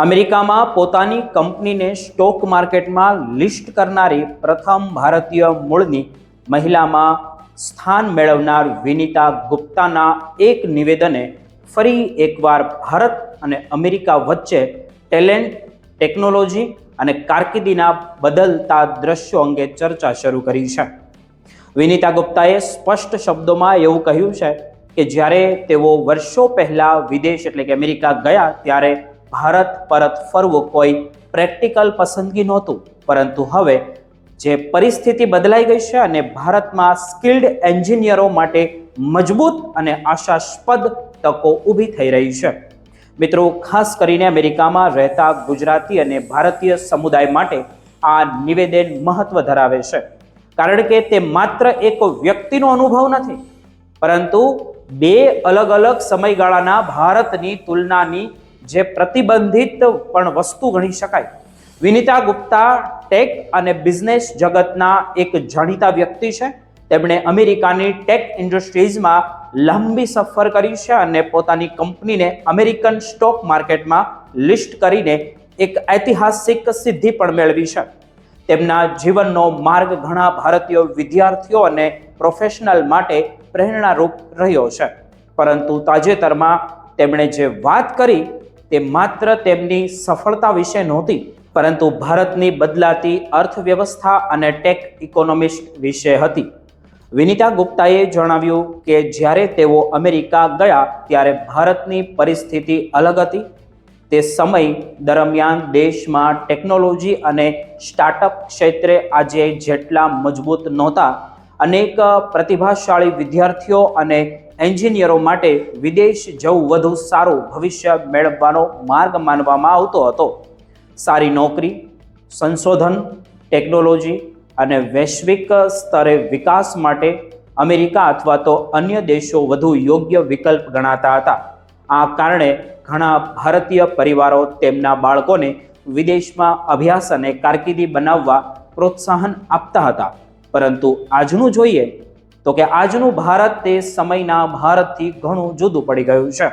અમેરિકામાં પોતાની કંપનીને સ્ટોક માર્કેટમાં લિસ્ટ કરનારી પ્રથમ ભારતીય મૂળની મહિલામાં સ્થાન મેળવનાર વિનીતા ગુપ્તાના એક નિવેદને ફરી એકવાર ભારત અને અમેરિકા વચ્ચે ટેલેન્ટ, ટેકનોલોજી અને કારકિર્દીના બદલતા દ્રશ્યો અંગે ચર્ચા શરૂ કરી છે. વિનીતા ગુપ્તાએ સ્પષ્ટ શબ્દોમાં એવું કહ્યું છે કે જ્યારે તેઓ વર્ષો પહેલા વિદેશ એટલે કે અમેરિકા ગયા ત્યારે ભારત પરત ફરવું કોઈ પ્રેક્ટિકલ પસંદગી નહોતું, પરંતુ હવે જે પરિસ્થિતિ બદલાઈ ગઈ છે અને ભારતમાં સ્કિલ્ડ એન્જિનિયરો માટે મજબૂત અને આશાસ્પદ તકો ઊભી થઈ રહી છે. મિત્રો, ખાસ કરીને અમેરિકામાં રહેતા ગુજરાતી અને ભારતીય સમુદાય માટે આ નિવેદન મહત્વ ધરાવે છે, કારણ કે તે માત્ર એક વ્યક્તિનો અનુભવ નથી, પરંતુ બે અલગ અલગ સમયગાળાના ભારતની તુલનાની જે પ્રતિબંધિત પણ વસ્તુ ગણી શકાય. વિનીતા ગુપ્તા ટેક અને બિઝનેસ જગતના એક જાણીતા વ્યક્તિ છે. તેમણે અમેરિકાની ટેક ઇન્ડસ્ટ્રીઝમાં લાંબી સફર કરી છે અને પોતાની કંપનીને અમેરિકન સ્ટોક માર્કેટમાં લિસ્ટ કરીને એક ઐતિહાસિક સિદ્ધિ પણ મેળવી છે. તેમના જીવનનો માર્ગ ઘણા ભારતીય વિદ્યાર્થીઓ અને પ્રોફેશનલ માટે પ્રેરણારૂપ રહ્યો છે, પરંતુ તાજેતરમાં તેમણે જે વાત કરી તે માત્ર તેમની સફળતા વિશે નહોતી, પરંતુ ભારતની બદલાતી અર્થવ્યવસ્થા અને ટેક ઇકોનોમિક્સ વિશે હતી. વિનીતા ગુપ્તાએ જણાવ્યું કે જ્યારે તેઓ અમેરિકા ગયા ત્યારે ભારતની પરિસ્થિતિ અલગ હતી. તે સમય દરમિયાન દેશમાં ટેકનોલોજી અને સ્ટાર્ટઅપ ક્ષેત્રે આજે જેટલા મજબૂત નહોતા. અનેક પ્રતિભાશાળી વિદ્યાર્થીઓ અને એન્જિનિયરો માટે વિદેશ જવું વધુ સારું ભવિષ્ય મેળવવાનો માર્ગ માનવામાં આવતો હતો. સારી નોકરી, સંશોધન, ટેકનોલોજી અને વૈશ્વિક સ્તરે વિકાસ માટે અમેરિકા અથવા તો અન્ય દેશો વધુ યોગ્ય વિકલ્પ ગણાતા હતા. આ કારણે ઘણા ભારતીય પરિવારો તેમના બાળકોને વિદેશમાં અભ્યાસ અને કારકિર્દી બનાવવા પ્રોત્સાહન આપતા હતા. પરંતુ આજનું જોઈએ તો કે આજનું ભારત તે સમયના ભારતથી ઘણું જુદું પડી ગયું છે.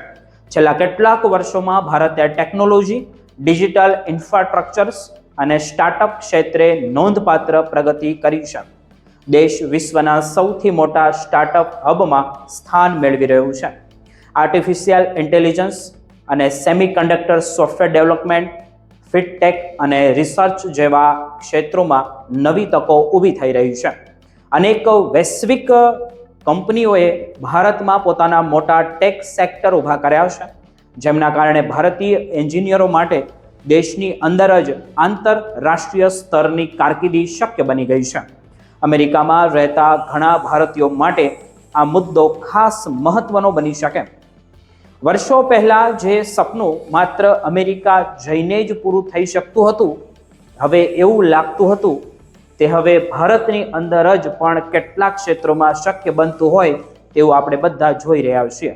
છેલ્લા કેટલાક વર્ષોમાં ભારતે ટેકનોલોજી, ડિજિટલ ઇન્ફ્રાસ્ટ્રક્ચર્સ અને સ્ટાર્ટઅપ ક્ષેત્રે નોંધપાત્ર પ્રગતિ કરી છે. દેશ વિશ્વના સૌથી મોટા સ્ટાર્ટઅપ હબમાં સ્થાન મેળવી રહ્યું છે. આર્ટિફિશિયલ ઇન્ટેલિજન્સ અને સેમિકન્ડક્ટર સોફ્ટવેર ડેવલપમેન્ટ, ફિટટેક અને રિસર્ચ જેવા ક્ષેત્રોમાં નવી તકો ઊભી થઈ રહી છે. અનેક વૈશ્વિક કંપનીઓએ ભારતમાં પોતાના મોટા ટેક સેક્ટર ઊભા કર્યા છે, જેમના કારણે ભારતીય એન્જિનિયરો માટે દેશની અંદર જ આંતરરાષ્ટ્રીય સ્તરની કારકિર્દી શક્ય બની ગઈ છે. અમેરિકામાં રહેતા ઘણા ભારતીયો માટે આ મુદ્દો ખાસ મહત્વનો બની શકે. વર્ષો પહેલા જે સપનું માત્ર અમેરિકા જઈને જ પૂરું થઈ શકતું હતું, હવે એવું લાગતું હતું તે હવે ભારતની અંદર જ પણ કેટલાક ક્ષેત્રોમાં શક્ય બનતું હોય તેવું આપણે બધા જોઈ રહ્યા છીએ.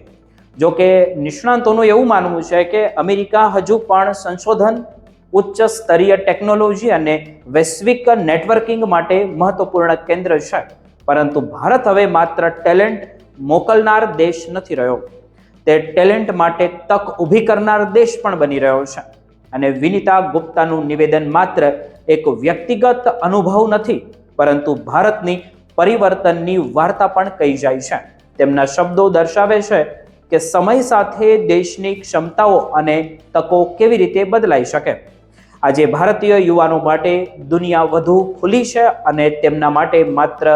જો કે નિષ્ણાંતોનું એવું માનવું છે કે અમેરિકા હજુ પણ સંશોધન, ઉચ્ચ સ્તરીય ટેકનોલોજી અને વૈશ્વિક નેટવર્કિંગ માટે મહત્વપૂર્ણ કેન્દ્ર છે, પરંતુ ભારત હવે માત્ર ટેલેન્ટ મોકલનાર દેશ નથી રહ્યો, તે ટેલેન્ટ માટે તક ઊભી કરનાર દેશ પણ બની રહ્યો છે. અને વિનીતા ગુપ્તાનું નિવેદન માત્ર એક વ્યક્તિગત અનુભવ નથી, પરંતુ ભારતની પરિવર્તનની વાર્તા પણ કહી જાય છે. તેમના શબ્દો દર્શાવે છે કે સમય સાથે દેશની ક્ષમતાઓ અને તકો કેવી રીતે બદલાઈ શકે. આજે ભારતીય યુવાનો માટે દુનિયા વધુ ખુલ્લી છે અને તેમના માટે માત્ર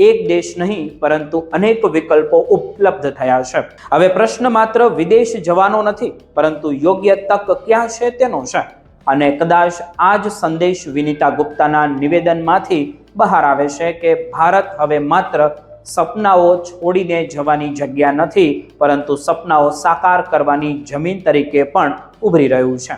એક દેશ નહીં પરંતુ અનેક વિકલ્પો ઉપલબ્ધ થયા છે. હવે પ્રશ્ન માત્ર વિદેશ જવાનો નથી, પરંતુ યોગ્ય તક ક્યાં છે તેનો છે. અને કદાચ આ જ સંદેશ વિનીતા ગુપ્તાના નિવેદનમાંથી બહાર આવે છે કે ભારત હવે માત્ર સપનાઓ છોડીને જવાની જગ્યા નથી, પરંતુ સપનાઓ સાકાર કરવાની જમીન તરીકે પણ ઉભરી રહ્યું છે.